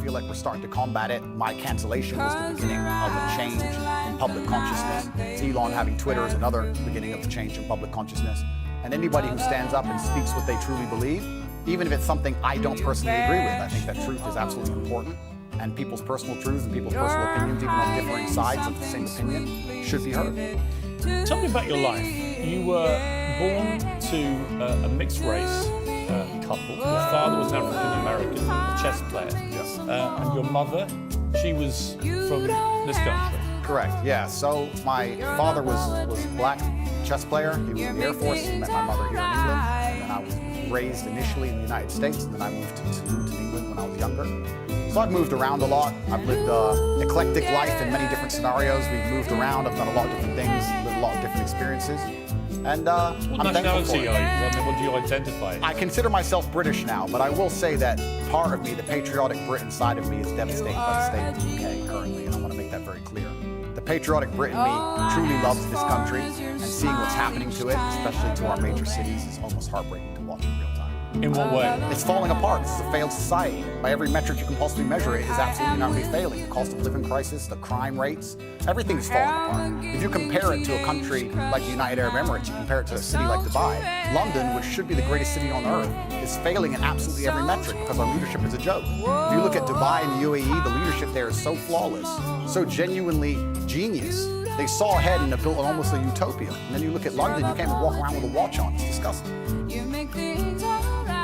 Like we're starting to combat it. My cancellation was the beginning of a change in public consciousness. Elon having Twitter is another beginning of the change in public consciousness. And anybody who stands up and speaks what they truly believe, even if it's something I don't personally agree with, I think that truth is absolutely important. And people's personal truths and people's personal opinions, even on differing sides of the same opinion, should be heard. Tell me about your life. You were born to a mixed race couple. Your father was African-American, a chess player. Yes. And your mother, she was from this country. Correct, yeah. So my father was a black chess player. He was in the Air Force. He met my mother here in England. And then I was raised initially in the United States, and then I moved to England when I was younger. So I've moved around a lot. I've lived an eclectic life in many different scenarios. We've moved around. I've done a lot of different things, lived a lot of different experiences. And what I'm nationality thankful for it. are you? What do you identify as? I consider myself British now, but I will say that part of me, the patriotic Brit inside of me, is devastated by the state of the UK currently, and I want to make that very clear. The patriotic Brit in me truly loves this country, and seeing what's happening to it, especially to our major cities, is almost heartbreaking to watch in real time. In what way? It's falling apart. This is a failed society. By every metric you can possibly measure, it is absolutely not only failing. The cost of living crisis, the crime rates, everything is falling apart. If you compare it to a country like the United Arab Emirates, you compare it to a city like Dubai, London, which should be the greatest city on earth, is failing in absolutely every metric because our leadership is a joke. If you look at Dubai and the UAE, the leadership there is so flawless, so genuinely genius. They saw ahead and built almost a utopia. And then you look at London, you can't even walk around with a watch on. It's disgusting. You make things all right.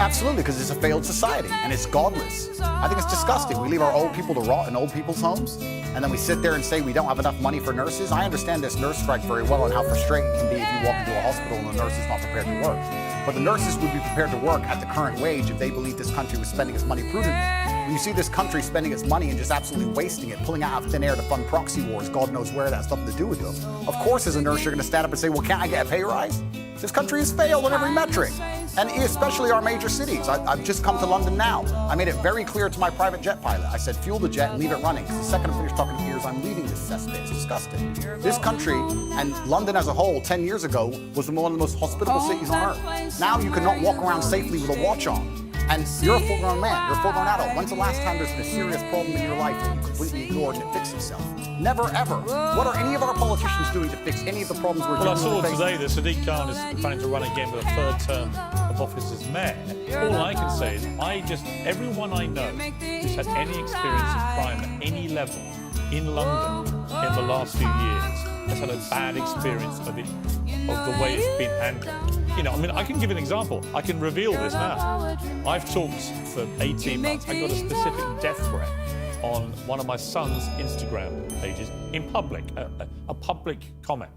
Absolutely, because it's a failed society and it's godless. I think it's disgusting. We leave our old people to rot in old people's homes, and then we sit there and say we don't have enough money for nurses. I understand this nurse strike very well and how frustrating it can be if you walk into a hospital and the nurse is not prepared to work. But the nurses would be prepared to work at the current wage if they believed this country was spending its money prudently. When you see this country spending its money and just absolutely wasting it, pulling it out of thin air to fund proxy wars, God knows where, that has something to do with it. Of course, as a nurse, you're going to stand up and say, well, can't I get a pay rise? This country has failed on every metric, and especially our major cities. I've just come to London now. I made it very clear to my private jet pilot. I said, fuel the jet and leave it running, because the second I finish talking to ears, I'm leaving this cesspit. It's disgusting. This country, and London as a whole, 10 years ago, was one of the most hospitable cities on earth. Now you cannot walk around safely with a watch on. And you're a full-grown man, you're a full-grown adult. When's the last time there's been a serious problem in your life that you completely ignored and it fixed itself? Never, ever. What are any of our politicians doing to fix any of the problems we're Well, I saw facing? today that Sadiq Khan is planning to run again with a third term of office as mayor. All I can say is everyone I know who's had any experience of crime at any level in London in the last few years has had a bad experience of the way it's been handled. You know, I mean, I can give an example. I can reveal this now. I've talked for 18 months. I got a specific death threat on one of my son's Instagram pages in public, a public comment.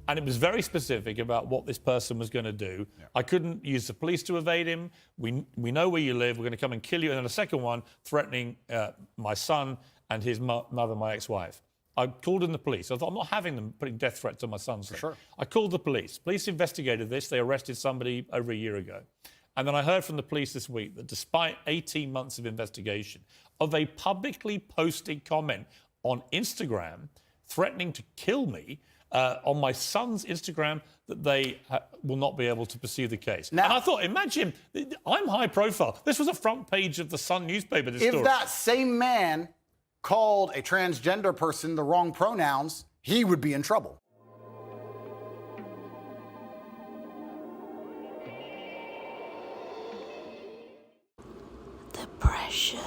And it was very specific about what this person was going to do. Yeah. I couldn't use the police to evade him. We know where you live. We're going to come and kill you. And then a second one threatening my son and his mother, my ex-wife. I called in the police. I thought, I'm not having them putting death threats on my son's son. Sure. I called the police. Police investigated this. They arrested somebody over a year ago. And then I heard from the police this week that despite 18 months of investigation, of a publicly posted comment on Instagram, threatening to kill me on my son's Instagram, that they will not be able to pursue the case. Now- and I thought, imagine, I'm high profile. This was a front page of the Sun newspaper, this If story. that same man called a transgender person the wrong pronouns, he would be in trouble. The pressure.